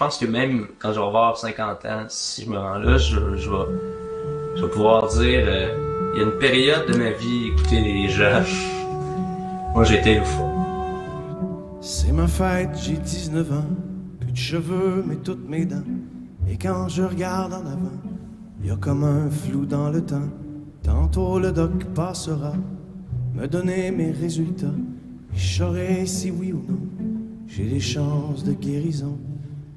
pense que même quand je vais avoir 50 ans, si je me rends là, je vais pouvoir dire, il y a une période de ma vie, écoutez les gens, moi j'étais une fois. C'est ma fête, j'ai 19 ans, plus de cheveux mais toutes mes dents. Et quand je regarde en avant, y a comme un flou dans le temps. Tantôt le doc passera, me donner mes résultats. Et je saurai si oui ou non, j'ai des chances de guérison.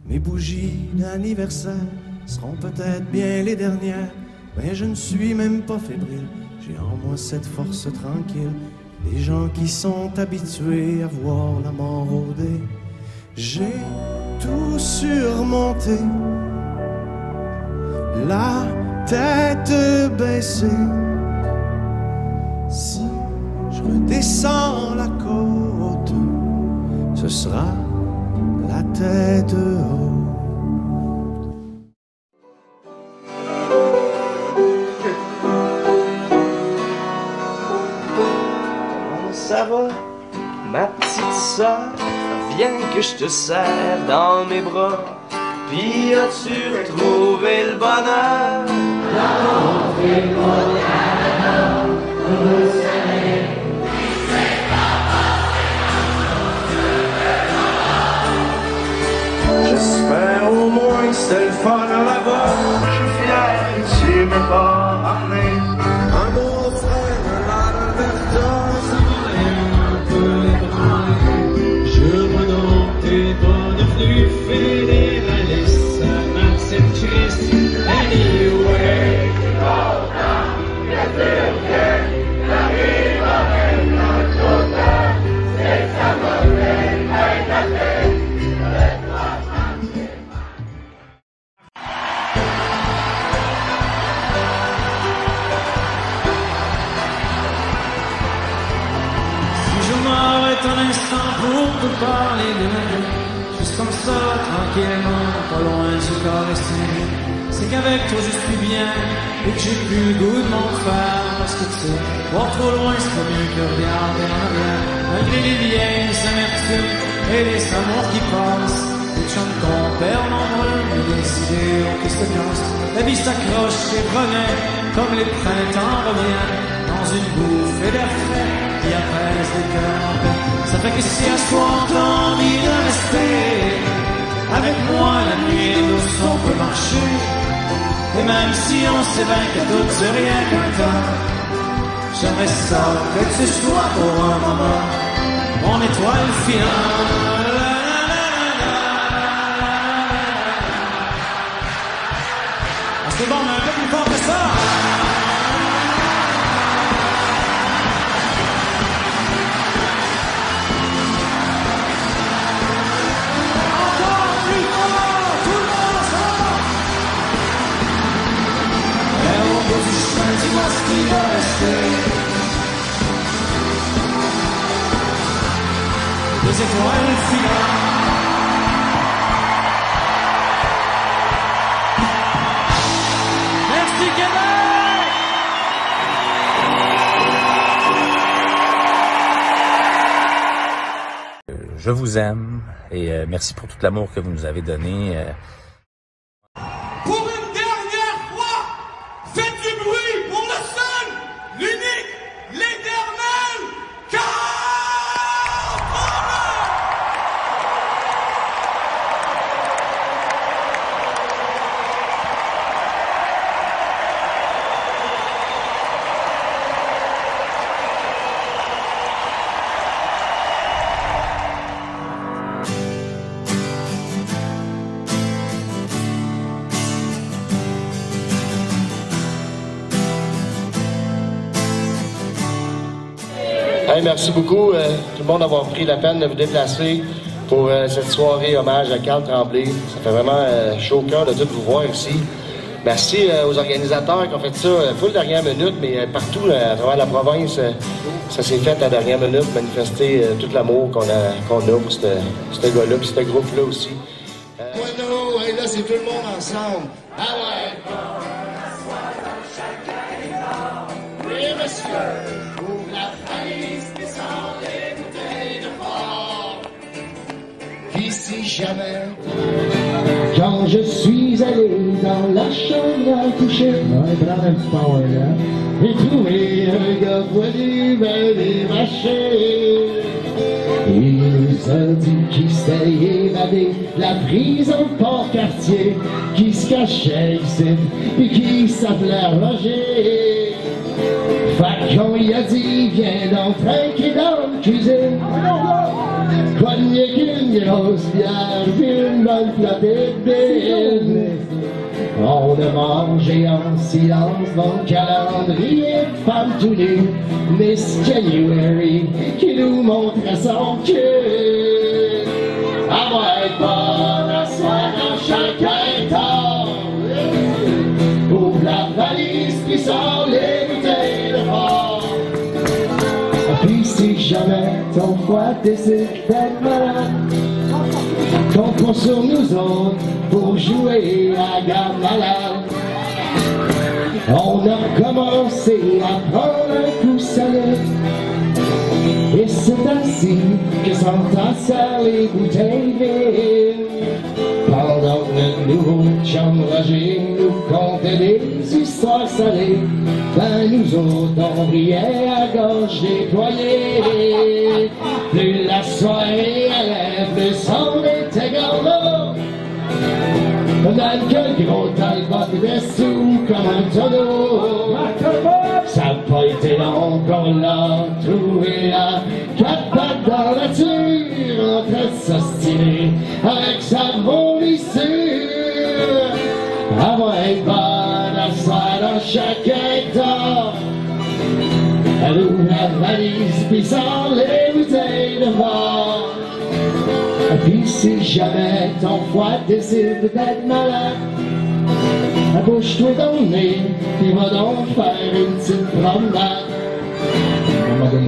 Mes bougies d'anniversaire seront peut-être bien les dernières, mais je ne suis même pas fébrile, j'ai en moi cette force tranquille. Des gens qui sont habitués à voir la mort rôder. J'ai tout surmonté, la tête baissée. Si je redescends la côte, ce sera la tête haute. Comment ça va, ma petite sœur? Viens que je te serre dans mes bras. Puis as-tu retrouvé le bonheur? J'espère au moins que c'était le fun là-bas. Je suis fier que tu m'aies pas ramené un beau frère de l'Alberta. Ça m'enlève un peu les bras. Je vois donc t'es pas devenu fédéraliste. Ça marche cette Christ. Anyway, un instant pour te parler de ma vie, juste comme ça, tranquillement, pas loin du corps estimé. C'est qu'avec toi je suis bien, et que j'ai plus le goût de m'en faire, parce que tu sais, voir trop loin c'est pas mieux que regarder en arrière, malgré les vieilles amertumes et les amours qui passent, les chums qu'on perd nombreux, et les idées qui se cassent. La vie s'accroche et revient, comme les printemps reviennent, dans une bouffée d'air frais, qui apaise les cœurs en paix. Ça fait que si à soir t'as envie de rester avec moi la nuit douce on peut marcher. Et même si on sait bien que tout c'est rien qu'un temps, j'aimerais ça que tu sois pour un moment mon étoile filante. Ah, c'est bon, mais un peu plus fort que ça. Dis-moi ce qui va rester. Des étoiles filantes. Merci Québec. Je vous aime et merci pour tout l'amour que vous nous avez donné. Hey, merci beaucoup tout le monde d'avoir pris la peine de vous déplacer pour cette soirée hommage à Carl Tremblay. Ça fait vraiment chaud au cœur de tout vous voir ici. Merci aux organisateurs qui ont fait ça pas la dernière minute, mais partout à travers la province, ça s'est fait à la dernière minute, manifester tout l'amour qu'on a pour ce gars-là et ce groupe-là aussi. Bueno, hey, là c'est tout le monde ensemble. Ah ouais! Oui, monsieur! Pour la valise, descend les bouteilles de fort. Puis si jamais... Quand je suis allé dans la chambre à coucher, j'ai trouvé un gars poilu, ben dévaché. Il nous a dit qu'il s'était évadé de la prison Port-Cartier, qui se cachait ici, puis qui s'appelait Roger. Fait qu'on lui a dit, viens donc trinquer dans la cuisine, cogner qu'une grosse bière, puis une bonne flottée de bine. On a mangé en silence dans le calendrier de femmes tout nues, Miss January qui nous montrait son cul. À moi être bonne, à soir dans chacun temps. Ouvre la valise puis sort les bouteilles de fort. Puis si jamais ton foie décide d'être malade, compte pas sur nous autres pour jouer à garde malade. On a commencé à prendre un coup salé, et c'est ainsi que s'entassèrent les bouteilles vides. Pendant que notre nouveau chum Roger nous contait des histoires salées, ben nous autres on riait à gorge déployée. Plus la soirée allait, plus on était gorlot. Dans le gros talbot dessous comme un tonneau. Ça n'a pas été long qu'on l'a trouvé là, quatre pattes dans la nature, en train de s'ostiner avec sa mollissure. À moins être bonne, à soir dans chacun temps. Elle ouvre la valise, puis sort les bouteilles de vin. Puis si jamais ton foie décide d'être malade, bouge-toi dans le nez, puis va donc faire une petite promenade.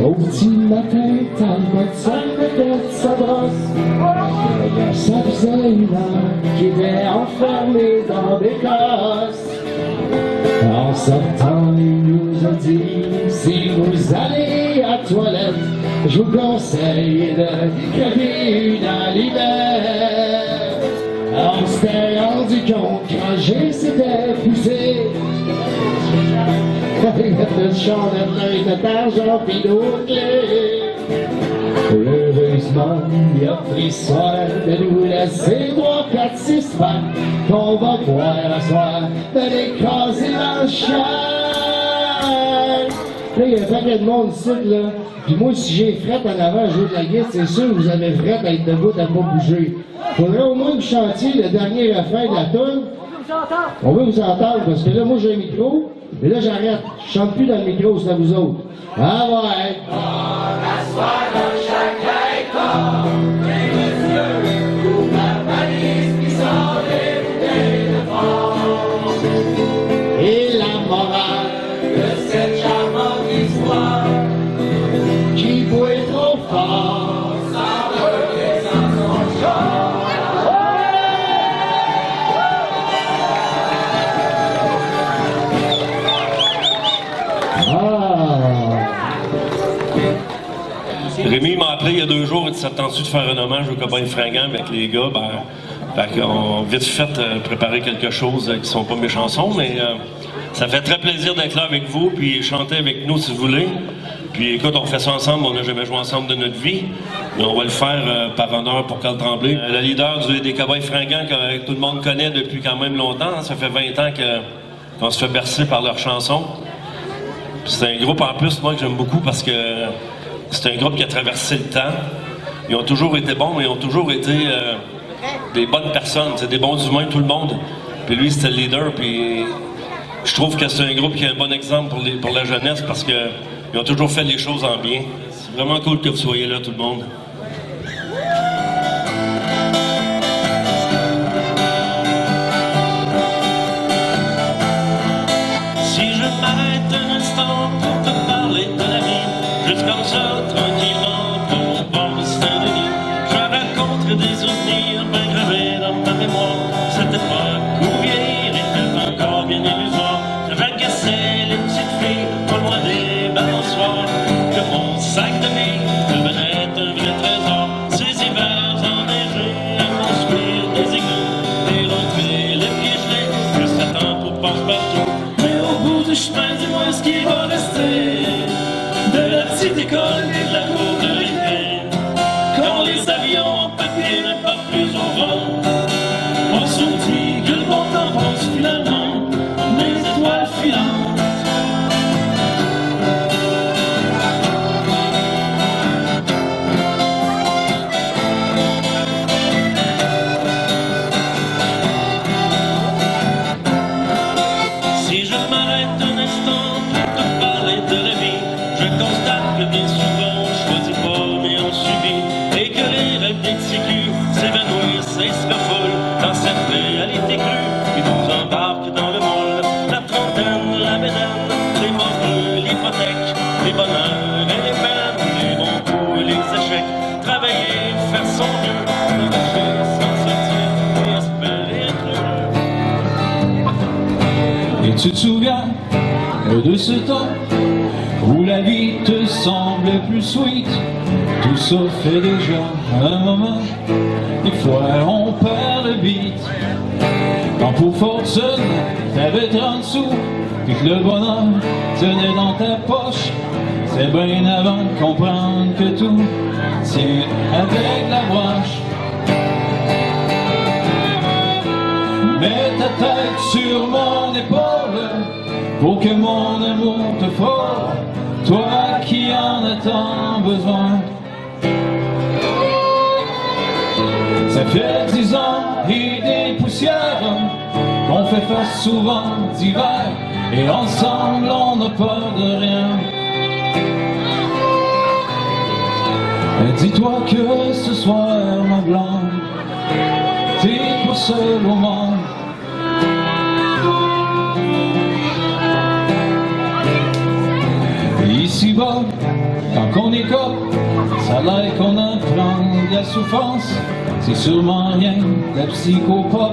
Au petit matin, Talbot s'en mettait sa brosse. Ça faisait une heure qu'il était enfermé dans des cosses. En sortant, il nous a dit, si vous allez à la toilette, je vous conseille de crever une allumette. On s'était rendu compte que Roger s'était poussé avec le champ de l'œil de d'argent pis nos clés. Heureusement, il a pris soin de nous laisser 3, 4, 6 pattes qu'on va boire à soir, de l'écraser dans le champ. Là, il y a un paquet de monde ici, là. Puis moi, si j'ai frette en avant à jouer de la guitare, c'est sûr que vous avez frette à être debout, à pas bouger. Faudrait au moins que vous chantiez le dernier refrain de la toune. On veut vous entendre, parce que là, moi, j'ai un micro, et là, j'arrête. Je chante plus dans le micro, c'est à vous autres. Ah ouais! Et la morale de cette charmante histoire qui bouait trop fort sans reconnaissance son chant. Rémi m'a appelé il y a 2 jours, il dit s'attend-tu de faire un hommage au Cowboys Fringants avec les gars? Fait qu'on vite fait préparer quelque chose qui sont pas mes chansons, mais ça fait très plaisir d'être là avec vous, puis chanter avec nous si vous voulez. Puis écoute, on fait ça ensemble, on n'a jamais joué ensemble de notre vie, mais on va le faire par honneur pour Carl Tremblay. Le leader des Cowboys Fringants que tout le monde connaît depuis quand même longtemps, ça fait 20 ans qu'on se fait bercer par leurs chansons. C'est un groupe en plus, moi, que j'aime beaucoup parce que c'est un groupe qui a traversé le temps. Ils ont toujours été bons, mais ils ont toujours été des bonnes personnes, c'est des bons humains, tout le monde. Puis lui, c'était le leader, puis je trouve que c'est un groupe qui est un bon exemple pour la jeunesse parce qu'ils ont toujours fait les choses en bien. C'est vraiment cool que vous soyez là, tout le monde. Si je m'arrête un instant pour te parler de la vie, juste comme ça, tranquillement, pour mon bon Saint-Denis, je rencontre des souvenirs bien gravés dans ma mémoire. Cette époque où vieillir était encore bien illusoire. J'agaçais les petites filles, pas loin des balançoires, que mon sac de vie devenait un vrai les bonheurs et les peines, les bons coups et les échecs, travailler, faire son mieux, marcher, s'en sortir et espérer être heureux. Et tu te souviens de ce temps où la vie te semblait plus sweet? Tout ça fait déjà un moment, des fois on perd le beat. Quand pour fortune t'avais 30 sous, puis que le bonheur tenait dans ta poche, c'est bien avant de comprendre que tout tient avec la broche. Mets ta tête sur mon épaule pour que mon amour te frôle, toi qui en as tant besoin. Ça fait 10 ans et des poussières qu'on fait face souvent d'hiver, et ensemble on n'a peur de rien. Dis-toi que ce soir, ma blonde, t'es pas seule au monde. Ici-bas, quand on écope, ça a l'air qu'on apprend de la souffrance. C'est sûrement rien de la psychopop,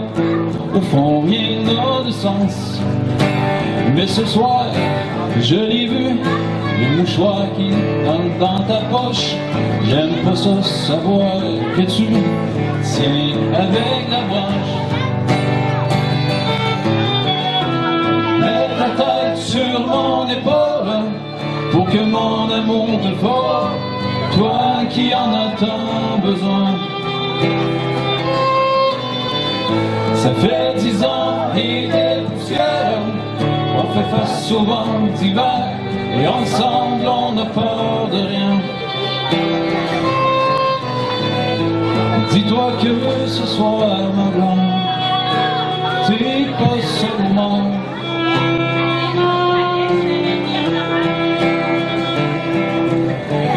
au fond rien n'a de sens. Mais ce soir, je l'ai vu, le mouchoir qui est dans ta poche. J'aime pas ça savoir que tu tiens avec la broche. Mets ta tête sur mon épaule pour que mon amour te frôle, toi qui en as tant besoin. Ça fait 10 ans et des poussières, on fait face souvent d'hiver, et ensemble on n'a peur de rien. Dis-toi que ce soir, ma blonde, t'es pas seul au monde.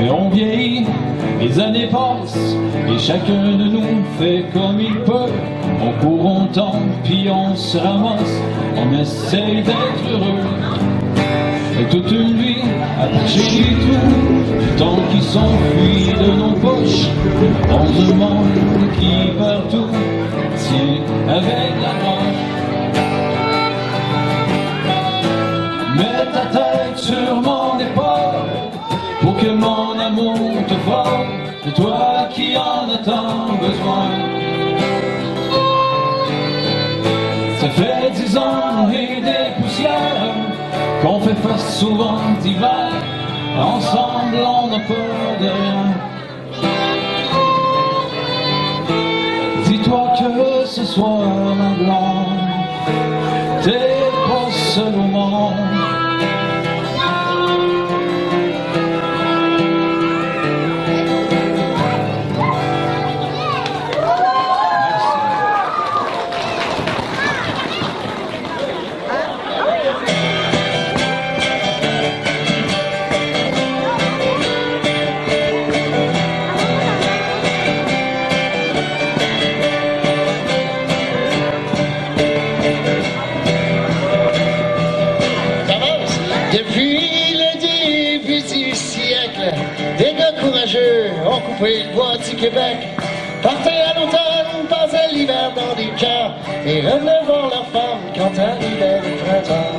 Et on vieillit, les années passent, et chacun de nous fait comme il peut. On court, on tombe, puis on se ramasse, on essaye d'être heureux. Et toute une vie à toucher les trous du temps qui s'enfuit de nos poches, dans un monde qui partout tient avec la broche. Mets ta tête sur mon épaule pour que mon amour te frôle, de toi qui en as tant besoin. Ça fait 10 ans et des poussières qu'on fait face souvent d'hiver, ensemble on n'a peur de rien. Dis-toi que ce soir, ma blonde, t'es pas seul au monde. Ont coupé le bois du Québec, partaient à l'automne, passaient l'hiver dans des camps, et revenaient voir leurs femmes quand arrivait le printemps.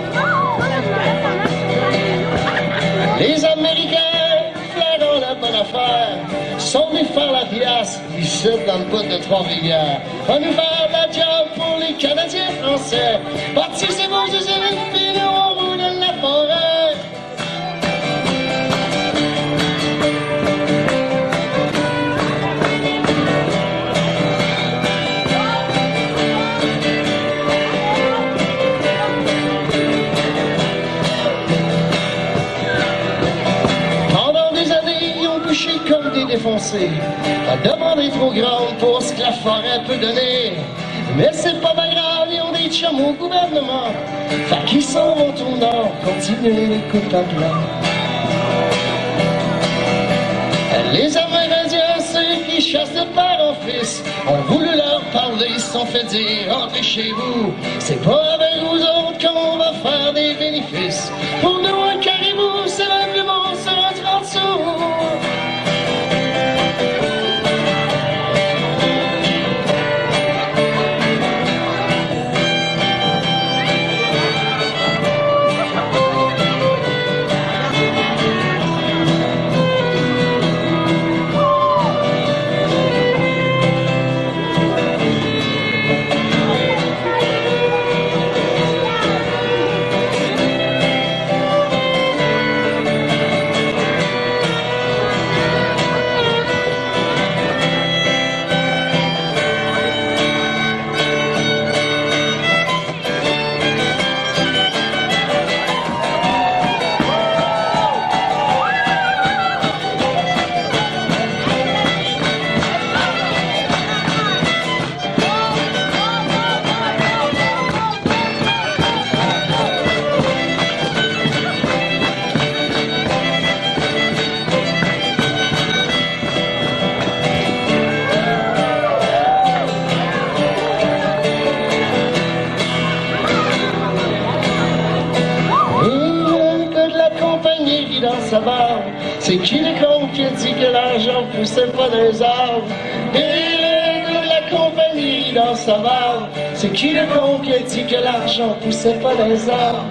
Les Américains, flairant la bonne affaire, sont venus faire la pièce ici dans le bout de Trois-Rivières. On nous faire la job pour les Canadiens français, bâtissez vos usines, puis nous on roule dans la forêt. Comme des défoncés, la demande est trop grande pour ce que la forêt peut donner. Mais c'est pas bien grave, ils ont des chums au gouvernement, fait qu'ils s'en vont au nord, continuer les coups à blanc. Les Amérindiens, ceux qui chassent de père en fils, ont voulu leur parler, ils se sont fait dire, rentrez chez vous, c'est pas avec vous autres qu'on va faire des bénéfices. Pour nous un caribou, c'est même plus bon, C'est qui le con qui a dit que l'argent poussait pas dans les arbres? Et le gars de la compagnie dans sa barbe. C'est qui le con qui a dit que l'argent poussait pas dans les arbres?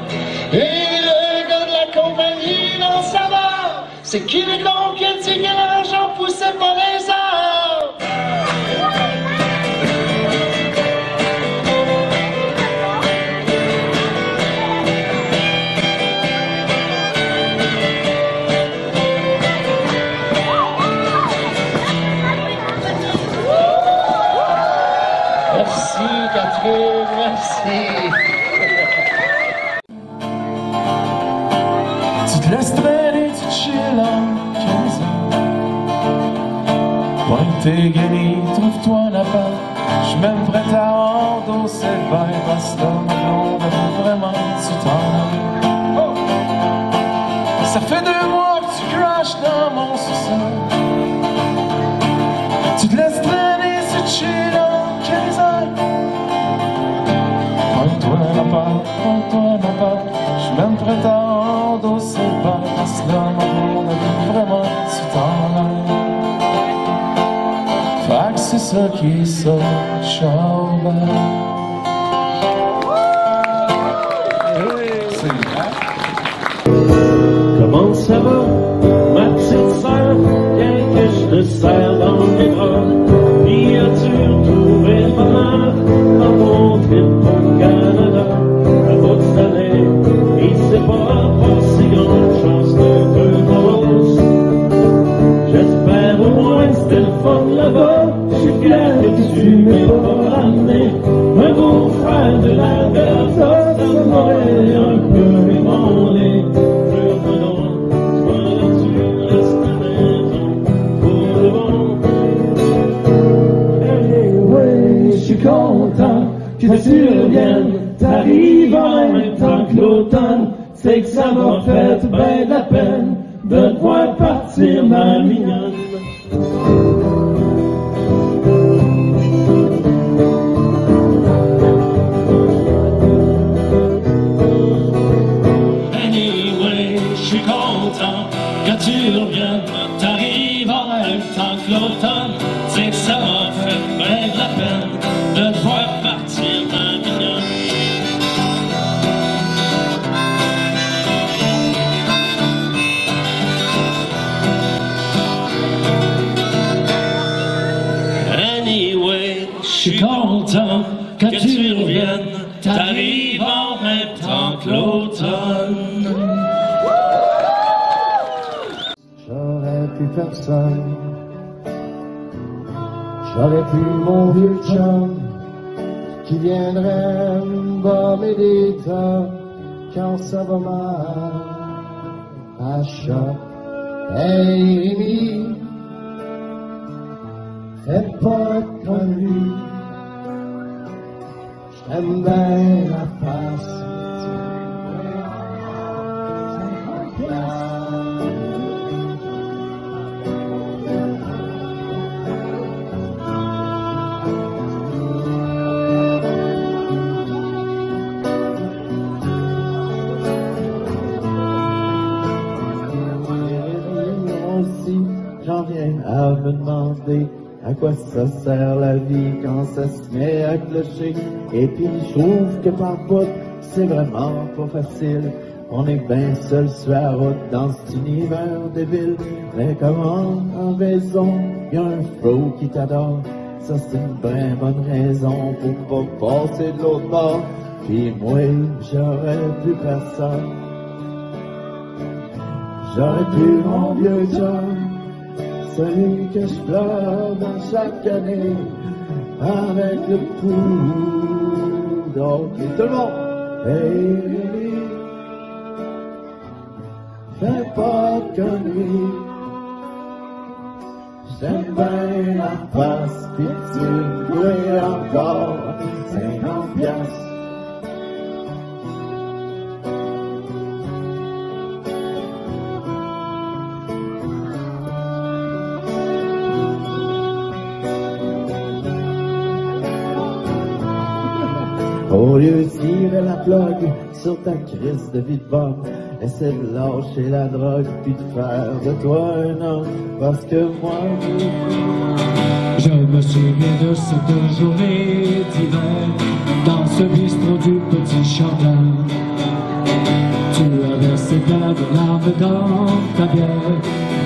Et le gars de la compagnie dans sa barbe. C'est qui le con qui a dit que l'argent poussait pas dans les arbres? Merci Catherine, merci. Tu te laisses traîner, tu te chill en 15 ans. Pointe tes guenilles, trouve-toi un appart. J'suis même prêt à endosser le bain parce que ma blonde veut vraiment que tu t'en ailles. Ça fait 2 mois que tu crashes dans mon sous-sol. Tu te laisses traîner, tu te chill en 15 ans. Pointe-toi un appart, pointe-toi un appart. J'suis même prêt à endosser le bain parce que ma blonde veut vraiment que tu t'en ailles. Fait que c'est ça qui est ça, Charbel. Comment ça va, ma petite sœur? Bien que je te serre dans mes bras. Puis as-tu retrouvé le bonheur dans ton trip au Canada? À bout de l'année, il s'est pas passé grand-chose de peu de rose. J'espère au moins que c'était le fun là-bas. Je suis fier que tu m'aies pas ramené un beau frère de l'Alberta. Ça m'aurait un peu ébranlé. Content que tu reviennes, t'arrives en même temps que l'automne. C'est que ça m'a fait ben de la peine de te voir partir, ma mignonne. Anyway, je suis content que tu reviennes, t'arrives en même temps que l'automne. C'est que ça m'a fait ben de la peine de te voir partir, ma mignonne. Anyway, je suis content que tu reviennes, t'arrives en même temps que l'automne. J'aurais pu personne. J'aurais pu mon vieux chum qui viendrait me bomber des tas quand ça va mal à shop. Hey Rémi, fais pas de conneries, j'aime bien la face. J'en viens à me demander à quoi ça sert la vie quand ça se met à clocher. Et puis je trouve que par bout, c'est vraiment pas facile. On est bien seul sur la route dans cet univers de ville. Mais comment en maison, y'a un fro qui t'adore. Ça c'est une vraie bonne raison pour pas passer de l'autre bord. Puis moi, j'aurais plus personne. J'aurais pu mon vieux chum, celui que je pleure dans chaque année, avec le poudre. Ok, tout le monde! Hey, Rémi, fais pas de conneries. J'aime bien la face, pis tu me dois encore 50 piastres. Au lieu de tirer la plug sur ta crise de vie de bombe, essaie de lâcher la drogue puis de faire de toi un homme. Parce que moi, je me souviens de cette journée d'hiver dans ce bistrot du Petit Chardin. Tu avais versé plein de larmes dans ta bière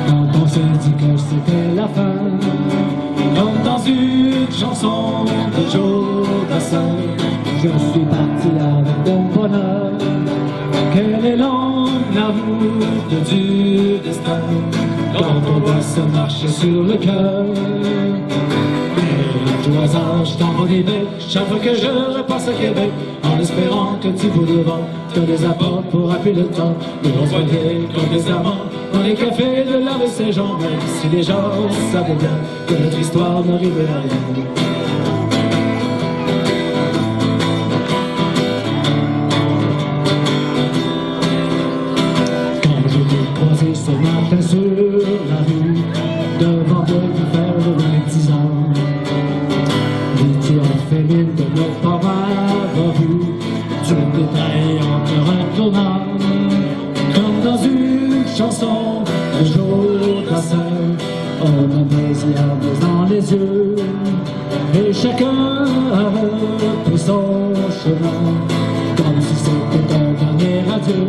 quand on s'est dit que c'était la fin. Comme dans une chanson de Joe Dassin, je suis parti avec de bonheur. Quelle est longue la route du destin quand on doit se marcher sur le cœur. Et au hasard, je t'envoie des becs chaque fois que je repasse à Québec, en espérant que tu bouts de vent te les apportes pour appuyer le temps. Nous on se voyait comme des amants dans les cafés de la Saint-Jean, même si les gens savaient bien que notre histoire n'arrivait à rien. Ce matin sur la rue, devant de faire de 10 ans, et tu as fait mine de ne pas m'avoir vu. Tu détailles en te retournant, comme dans une chanson de Joe Dassin. On a des larmes dans les yeux, et chacun a repris son chemin, comme si c'était un dernier adieu.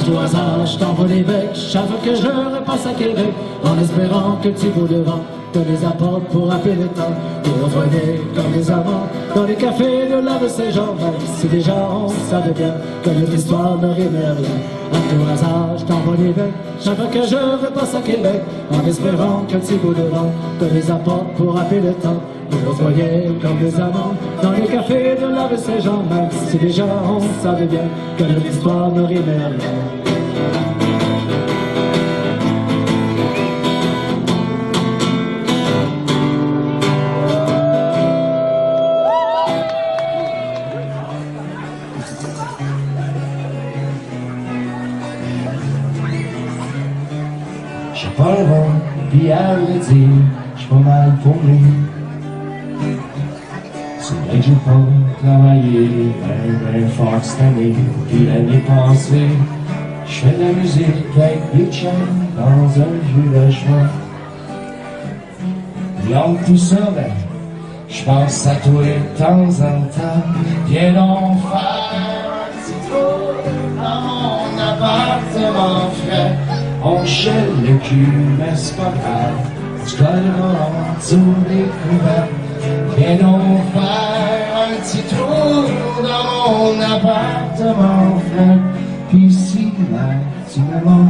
Au hasard, je t'envoie des becs chaque fois que je repasse à Québec, en espérant que tu bouts de vent te les apportes pour appeler le temps. Nous revoyait comme des amants dans les cafés de la Saint-Jean, même si les gens savaient bien que notre histoire ne rimait à rien. À tout hasard, je t'envoie des becs chaque fois que je repasse à Québec, en espérant que tu bouts de vent te les apportes pour appeler le temps. Nous revoyait comme des amants dans les cafés de la Saint-Jean, même si les gens savaient bien que notre histoire ne rimait à rien. J'ai pas le vent, puis à le dire, j'suis pas mal paumé. C'est vrai que j'ai pas travaillé ben fort cette année, puis l'année passée, j'fais de la musique avec des chums dans un vieux logement. Donc tout ça, ben, j'pense à toi de temps en temps. Viens donc faire un petit tour dans mon appartement frais. On gèle le cul, mais c'est pas grave, tu colleras en dessous des couverts. Viens donc faire un petit tour dans mon appartement frais. Puis si là, tu me manques,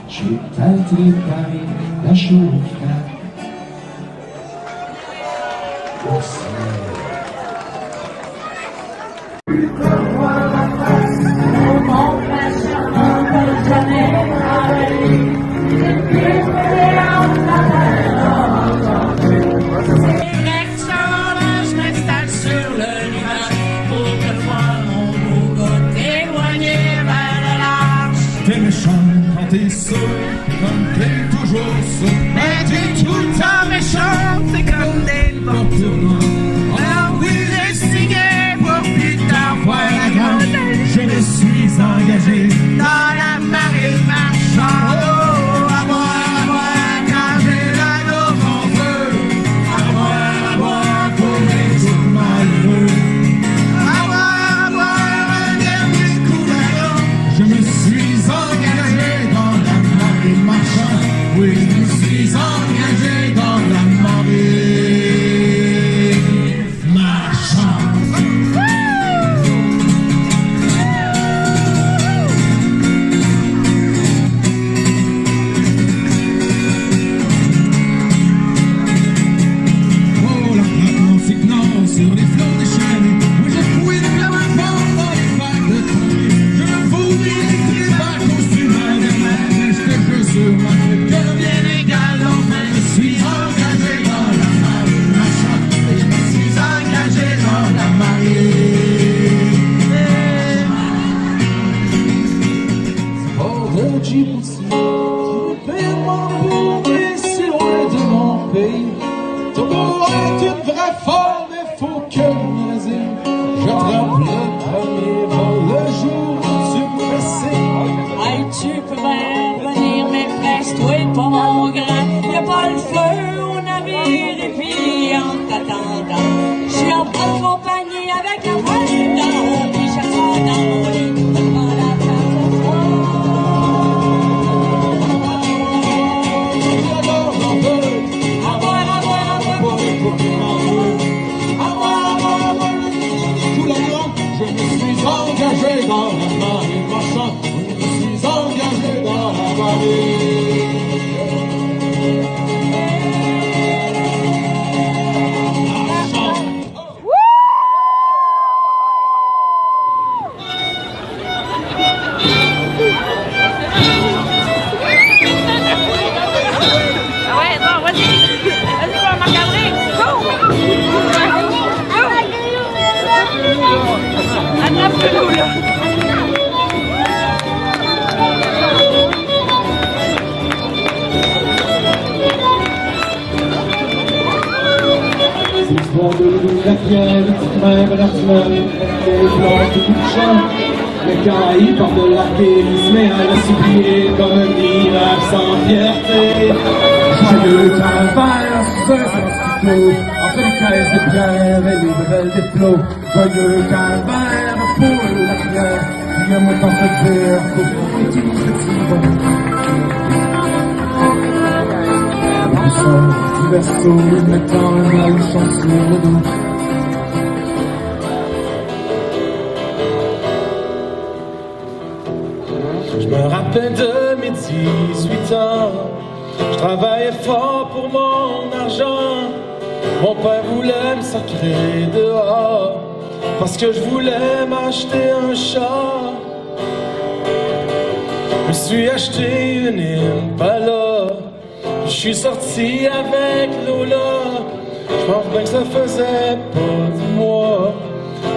je vais t'alter Paris, la chauffe. T'es méchant quand t'es saoul, comme t'es toujours saoul. Mais t'es tout le temps méchant, c'est comme des portements. Alors oui, j'ai signé pour plus tard voir la grande. Je me suis engagé dans la marée marchande. Oh, à boire, quand j'ai la gorge en feu. À boire, pour les jours malheureux. À boire, un dernier coup d'allon. Je me suis engagé dans la marée Mais quand il part de l'arquet, il se met à la supplier comme un mirage sans fierté. Joyeux calvaire, ce hospital, entre les caisses de pierre et les brels des flots. Joyeux calvaire pour la pierre, viens-moi t'en te dire qu'au fond tout petit bon. On sort du berceau, mettant la chance sur le dos. Je me rappelle de mes 18 ans, je travaillais fort pour mon argent. Mon père voulait me sacrer dehors, parce que je voulais m'acheter un chat. Je me suis acheté une Impala, je suis sorti avec Lola. Je pense bien que ça faisait pas du mois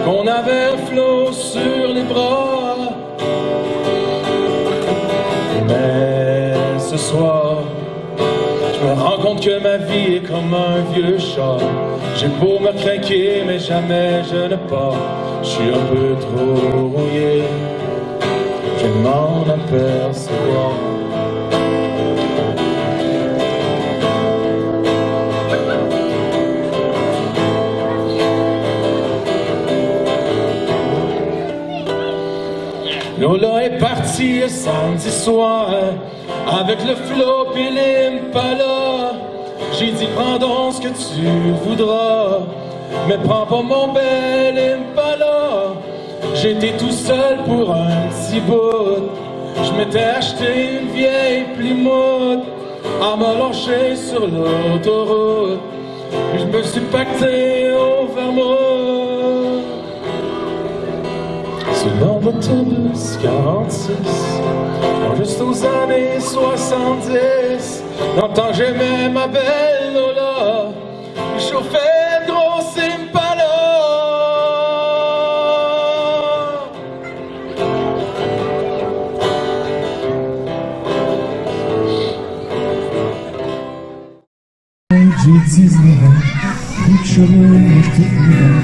qu'on avait un flot sur les bras. Mais ce soir, je me rends compte que ma vie est comme un vieux chat. J'ai beau me craquer, mais jamais je ne pars. Je suis un peu trop rouillé, je vais m'en apercevoir. Lola est partie samedi soir avec le flop et l'Impala. J'ai dit prends donc ce que tu voudras, mais prends pas mon bel Impala. J'étais tout seul pour un petit bout, je m'étais acheté une vieille Plymouth à me lâcher sur l'autoroute. Je me suis pacté au vermouth. Sur l'autobus 46, juste aux années 70, dans le temps j'aimais ma belle Lola, je chauffais le gros Impala. J'ai 19 ans, plus de cheveux et toute mes dents,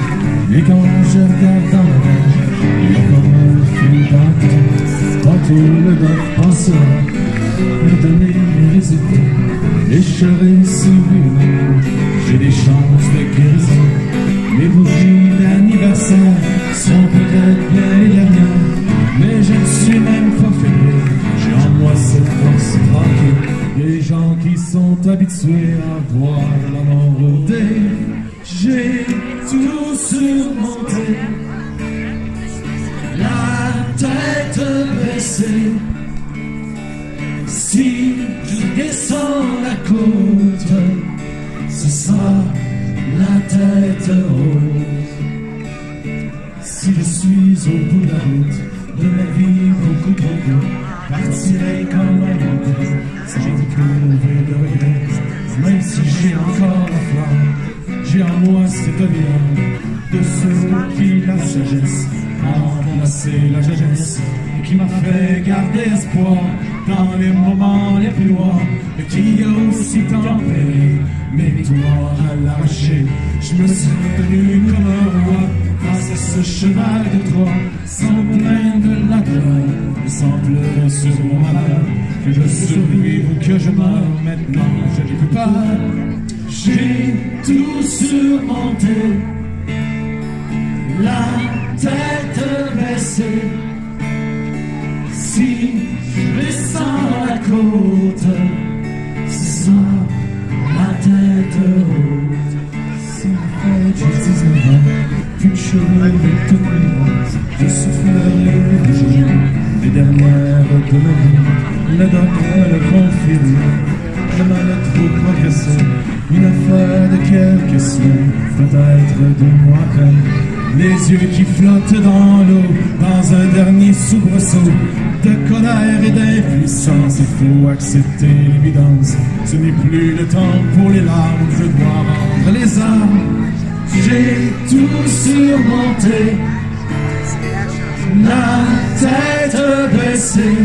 et quand je regarde dans la mer, il y a comme un fil d'attente. Tantôt le doc pensera me donner mes résultats, et je serai sur lui. J'ai des chances de guérison, mes bougies d'anniversaire sont peut-être bien les dernières, mais je ne suis même pas fébrile. J'ai en moi cette force tranquille. Des gens qui sont habitués à voir la mort rôder. J'ai tout surmonté, la tête baissée. Si je descends la côte, ce sera la tête haute. Si je suis au bout de la route de ma vie beaucoup trop courte, partirai comme un monté, si j'ai découvert de regret. Même si j'ai encore la flamme, j'ai en moi cette viande de ceux qui la sagesse a remplacé la jeunesse, et qui m'a fait garder espoir dans les moments les plus noirs, et qui a aussi tempéré mes tours à l'arracher. Je me suis tenu comme un roi face à ce cheval de Troie, sans plaindre de la douleur et sans pleurer sur mon malheur. Que je survive ou que je meure, maintenant je n'ai plus peur. J'ai tout surmonté, la tête baissée. Si je descends la côte, ce sera la tête haute. Si en fait j'ai 19 ans, plus de cheveux et toutes mes roses, je soufflerai les jours, les dernières de ma vie. Le docteur le confirme, le mal a trop progressé. Une affaire de quelques semaines, peut-être 2 mois à peine. Les yeux qui flottent dans l'eau, dans un dernier soubresaut de colère et d'impuissance. Il faut accepter l'évidence, ce n'est plus le temps pour les larmes, je dois rendre les armes. J'ai tout surmonté, la tête baissée.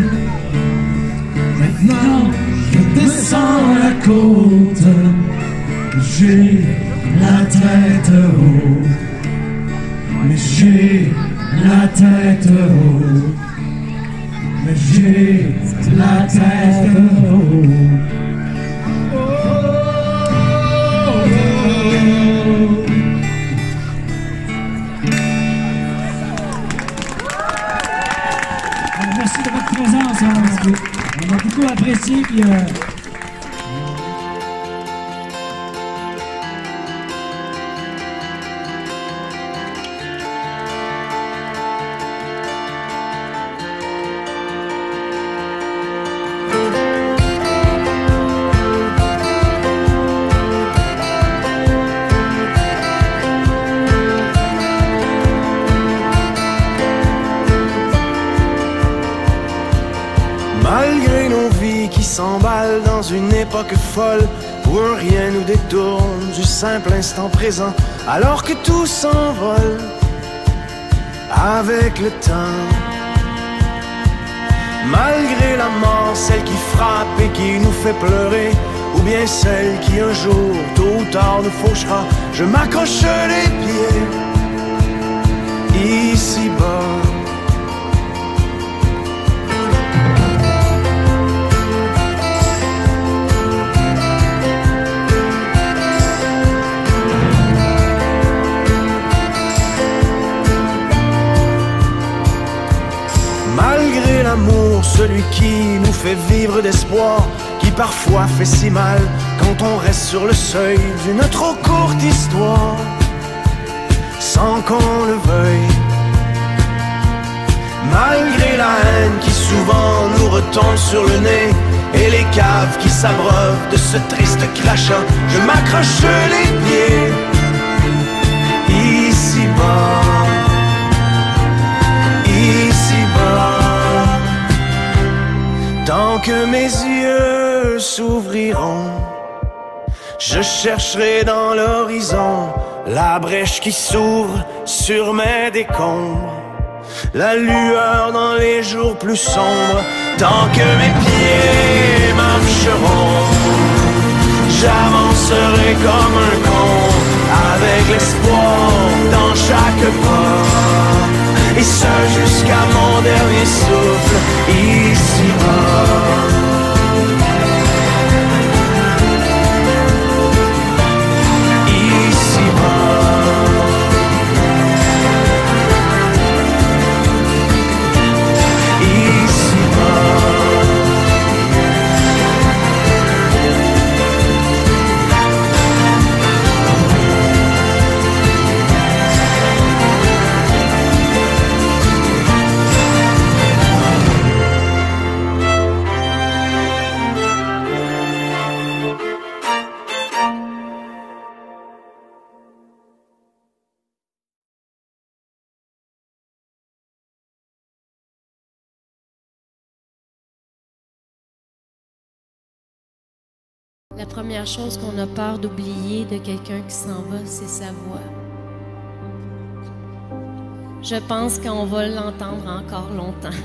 Maintenant, je descends la côte, j'ai la tête haute. Mais j'ai la tête haute. Mais j'ai la tête haute. Merci de votre présence. On a beaucoup apprécié. Puis, Malgré nos vies qui s'emballent dans une époque folle, où un rien nous détourne du simple instant présent, alors que tout s'envole avec le temps. Malgré la mort, celle qui frappe et qui nous fait pleurer, ou bien celle qui un jour, tôt ou tard, nous fauchera, je m'accroche les pieds ici-bas. Malgré l'amour, celui qui nous fait vivre d'espoir, qui parfois fait si mal quand on reste sur le seuil d'une trop courte histoire, sans qu'on le veuille. Malgré la haine qui souvent nous retombe sur le nez, et les caves qui s'abreuvent de ce triste crachat, je m'accroche les pieds ici-bas. Tant que mes yeux s'ouvriront, je chercherai dans l'horizon la brèche qui s'ouvre sur mes décombres, la lueur dans les jours plus sombres. Tant que mes pieds marcheront, j'avancerai comme un con, avec l'espoir dans chaque pas, et ce jusqu'à mon dernier souffle ici-bas. La première chose qu'on a peur d'oublier de quelqu'un qui s'en va, c'est sa voix. Je pense qu'on va l'entendre encore longtemps.